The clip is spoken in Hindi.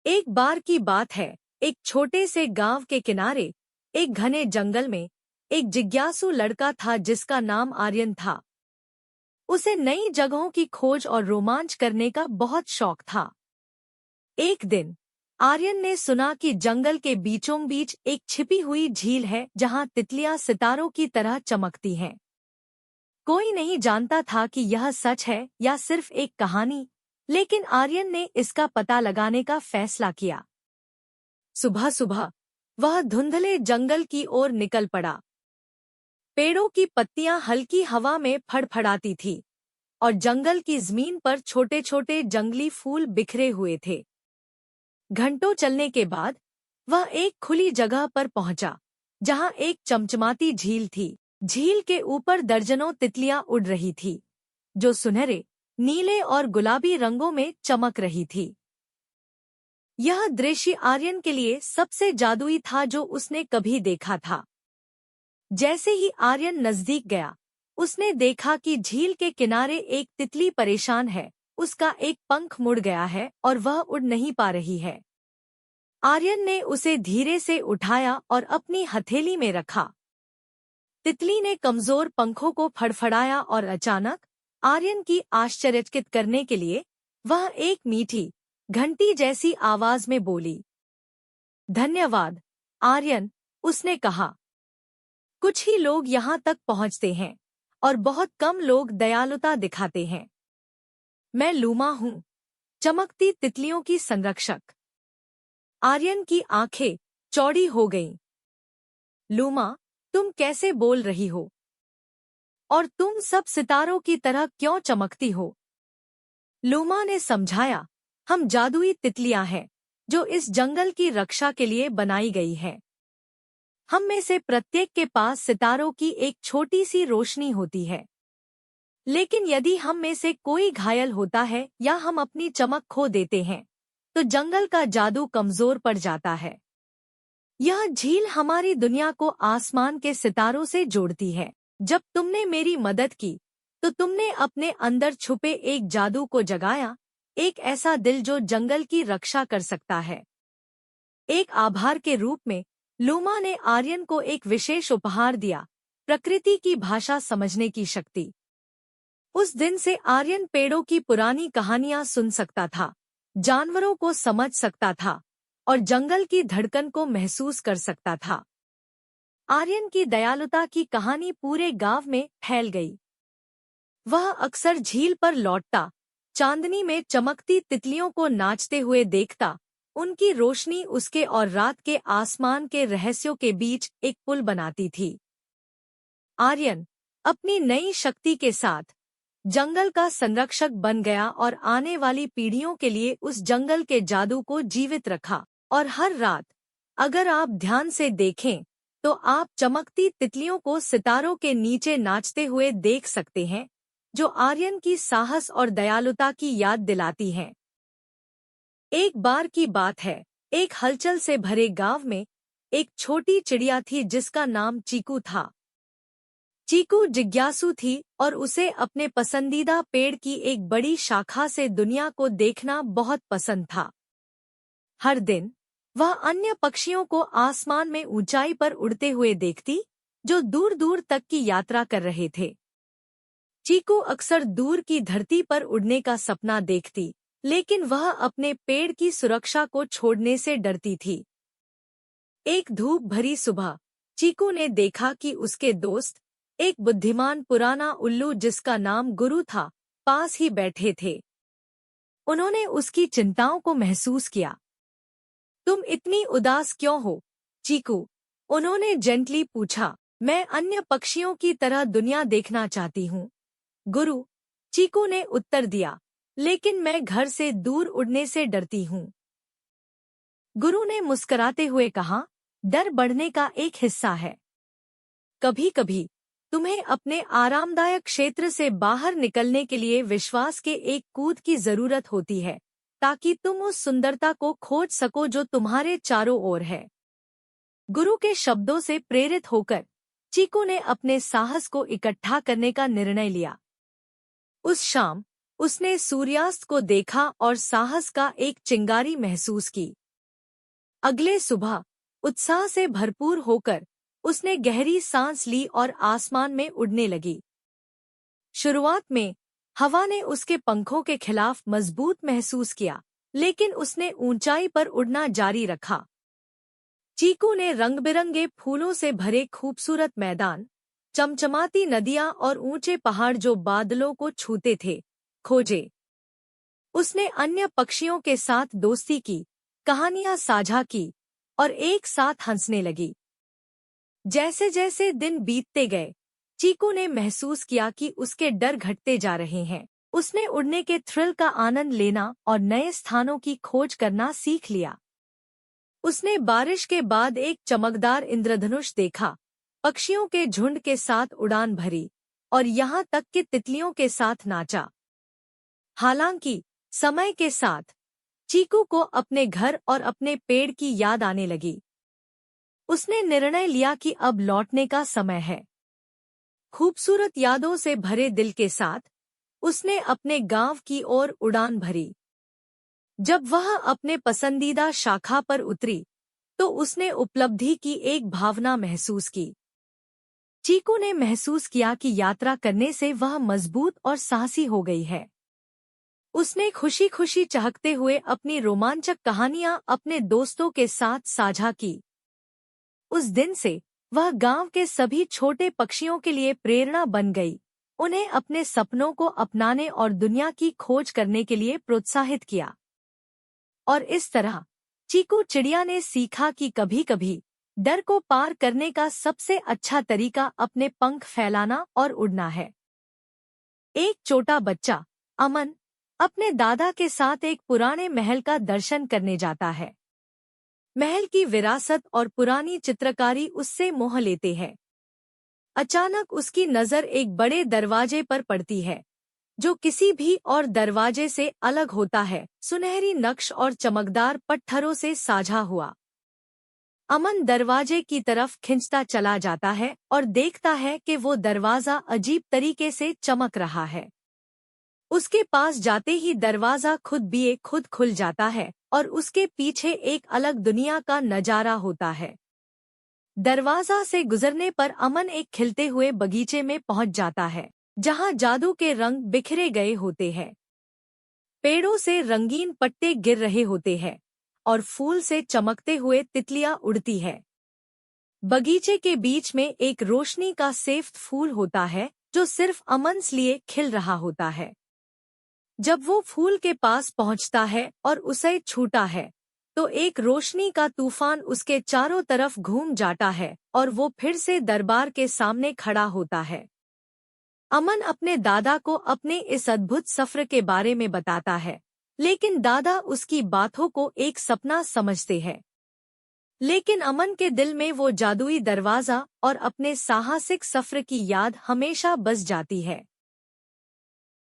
एक बार की बात है, एक छोटे से गांव के किनारे एक घने जंगल में एक जिज्ञासु लड़का था जिसका नाम आर्यन था। उसे नई जगहों की खोज और रोमांच करने का बहुत शौक था। एक दिन आर्यन ने सुना कि जंगल के बीचों बीच एक छिपी हुई झील है जहां तितलियां सितारों की तरह चमकती हैं। कोई नहीं जानता था कि यह सच है या सिर्फ एक कहानी, लेकिन आर्यन ने इसका पता लगाने का फैसला किया। सुबह सुबह वह धुंधले जंगल की ओर निकल पड़ा। पेड़ों की पत्तियां हल्की हवा में फड़फड़ाती थी और जंगल की जमीन पर छोटे छोटे जंगली फूल बिखरे हुए थे। घंटों चलने के बाद वह एक खुली जगह पर पहुंचा, जहां एक चमचमाती झील थी। झील के ऊपर दर्जनों तितलियां उड़ रही थी, जो सुनहरे, नीले और गुलाबी रंगों में चमक रही थी। यह दृश्य आर्यन के लिए सबसे जादुई था जो उसने कभी देखा था। जैसे ही आर्यन नजदीक गया, उसने देखा कि झील के किनारे एक तितली परेशान है। उसका एक पंख मुड़ गया है और वह उड़ नहीं पा रही है। आर्यन ने उसे धीरे से उठाया और अपनी हथेली में रखा। तितली ने कमजोर पंखों को फड़फड़ाया और अचानक आर्यन की आश्चर्यचकित करने के लिए वह एक मीठी, घंटी जैसी आवाज में बोली, "धन्यवाद, आर्यन," उसने कहा। कुछ ही लोग यहाँ तक पहुँचते हैं और बहुत कम लोग दयालुता दिखाते हैं। मैं लूमा हूँ, चमकती तितलियों की संरक्षक। आर्यन की आंखें चौड़ी हो गईं। लूमा, तुम कैसे बोल रही हो? और तुम सब सितारों की तरह क्यों चमकती हो? लूमा ने समझाया, हम जादुई तितलियां हैं, जो इस जंगल की रक्षा के लिए बनाई गई है। हम में से प्रत्येक के पास सितारों की एक छोटी सी रोशनी होती है। लेकिन यदि हम में से कोई घायल होता है या हम अपनी चमक खो देते हैं, तो जंगल का जादू कमजोर पड़ जाता है। यह झील हमारी दुनिया को आसमान के सितारों से जोड़ती है। जब तुमने मेरी मदद की, तो तुमने अपने अंदर छुपे एक जादू को जगाया, एक ऐसा दिल जो जंगल की रक्षा कर सकता है। एक आभार के रूप में लूमा ने आर्यन को एक विशेष उपहार दिया, प्रकृति की भाषा समझने की शक्ति। उस दिन से आर्यन पेड़ों की पुरानी कहानियां सुन सकता था, जानवरों को समझ सकता था और जंगल की धड़कन को महसूस कर सकता था। आर्यन की दयालुता की कहानी पूरे गांव में फैल गई। वह अक्सर झील पर लौटता, चांदनी में चमकती तितलियों को नाचते हुए देखता। उनकी रोशनी उसके और रात के आसमान के रहस्यों के बीच एक पुल बनाती थी। आर्यन अपनी नई शक्ति के साथ जंगल का संरक्षक बन गया और आने वाली पीढ़ियों के लिए उस जंगल के जादू को जीवित रखा। और हर रात, अगर आप ध्यान से देखें, तो आप चमकती तितलियों को सितारों के नीचे नाचते हुए देख सकते हैं, जो आर्यन की साहस और दयालुता की याद दिलाती हैं। एक बार की बात है, एक हलचल से भरे गांव में एक छोटी चिड़िया थी जिसका नाम चीकू था। चीकू जिज्ञासु थी और उसे अपने पसंदीदा पेड़ की एक बड़ी शाखा से दुनिया को देखना बहुत पसंद था। हर दिन वह अन्य पक्षियों को आसमान में ऊंचाई पर उड़ते हुए देखती, जो दूर दूर तक की यात्रा कर रहे थे। चीकू अक्सर दूर की धरती पर उड़ने का सपना देखती, लेकिन वह अपने पेड़ की सुरक्षा को छोड़ने से डरती थी। एक धूप भरी सुबह चीकू ने देखा कि उसके दोस्त, एक बुद्धिमान पुराना उल्लू जिसका नाम गुरु था, पास ही बैठे थे। उन्होंने उसकी चिंताओं को महसूस किया। तुम इतनी उदास क्यों हो, चीकू? उन्होंने जेंटली पूछा। मैं अन्य पक्षियों की तरह दुनिया देखना चाहती हूँ, गुरु, चीकू ने उत्तर दिया, लेकिन मैं घर से दूर उड़ने से डरती हूँ। गुरु ने मुस्कुराते हुए कहा, डर बढ़ने का एक हिस्सा है। कभी कभी तुम्हें अपने आरामदायक क्षेत्र से बाहर निकलने के लिए विश्वास के एक कूद की जरूरत होती है, ताकि तुम उस सुंदरता को खोज सको जो तुम्हारे चारों ओर है। गुरु के शब्दों से प्रेरित होकर चीकू ने अपने साहस को इकट्ठा करने का निर्णय लिया। उस शाम उसने सूर्यास्त को देखा और साहस का एक चिंगारी महसूस की। अगले सुबह उत्साह से भरपूर होकर उसने गहरी सांस ली और आसमान में उड़ने लगी। शुरुआत में हवा ने उसके पंखों के खिलाफ मजबूत महसूस किया, लेकिन उसने ऊंचाई पर उड़ना जारी रखा। चीकू ने रंग-बिरंगे फूलों से भरे खूबसूरत मैदान, चमचमाती नदियां और ऊंचे पहाड़ जो बादलों को छूते थे, खोजे। उसने अन्य पक्षियों के साथ दोस्ती की, कहानियां साझा की और एक साथ हंसने लगी। जैसे जैसे दिन बीतते गए, चीकू ने महसूस किया कि उसके डर घटते जा रहे हैं। उसने उड़ने के थ्रिल का आनंद लेना और नए स्थानों की खोज करना सीख लिया। उसने बारिश के बाद एक चमकदार इंद्रधनुष देखा, पक्षियों के झुंड के साथ उड़ान भरी और यहाँ तक कि तितलियों के साथ नाचा। हालांकि समय के साथ चीकू को अपने घर और अपने पेड़ की याद आने लगी। उसने निर्णय लिया कि अब लौटने का समय है। खूबसूरत यादों से भरे दिल के साथ उसने अपने गांव की ओर उड़ान भरी। जब वह अपने पसंदीदा शाखा पर उतरी, तो उसने उपलब्धि की एक भावना महसूस की। चीकू ने महसूस किया कि यात्रा करने से वह मजबूत और साहसी हो गई है। उसने खुशी-खुशी चहकते हुए अपनी रोमांचक कहानियां अपने दोस्तों के साथ साझा की। उस दिन से वह गांव के सभी छोटे पक्षियों के लिए प्रेरणा बन गई, उन्हें अपने सपनों को अपनाने और दुनिया की खोज करने के लिए प्रोत्साहित किया। और इस तरह चीकू चिड़िया ने सीखा कि कभी-कभी डर को पार करने का सबसे अच्छा तरीका अपने पंख फैलाना और उड़ना है। एक छोटा बच्चा, अमन, अपने दादा के साथ एक पुराने महल का दर्शन करने जाता है। महल की विरासत और पुरानी चित्रकारी उससे मोह लेते हैं। अचानक उसकी नज़र एक बड़े दरवाजे पर पड़ती है, जो किसी भी और दरवाजे से अलग होता है, सुनहरी नक्श और चमकदार पत्थरों से साझा हुआ। अमन दरवाजे की तरफ खिंचता चला जाता है और देखता है कि वो दरवाज़ा अजीब तरीके से चमक रहा है। उसके पास जाते ही दरवाज़ा खुद खुल जाता है और उसके पीछे एक अलग दुनिया का नजारा होता है। दरवाज़ा से गुजरने पर अमन एक खिलते हुए बगीचे में पहुंच जाता है, जहां जादू के रंग बिखरे गए होते हैं। पेड़ों से रंगीन पत्ते गिर रहे होते हैं और फूल से चमकते हुए तितलियां उड़ती है। बगीचे के बीच में एक रोशनी का सफेद फूल होता है, जो सिर्फ अमन के लिए खिल रहा होता है। जब वो फूल के पास पहुंचता है और उसे छूता है, तो एक रोशनी का तूफान उसके चारों तरफ घूम जाता है और वो फिर से दरबार के सामने खड़ा होता है। अमन अपने दादा को अपने इस अद्भुत सफर के बारे में बताता है, लेकिन दादा उसकी बातों को एक सपना समझते हैं। लेकिन अमन के दिल में वो जादुई दरवाज़ा और अपने साहसिक सफर की याद हमेशा बस जाती है।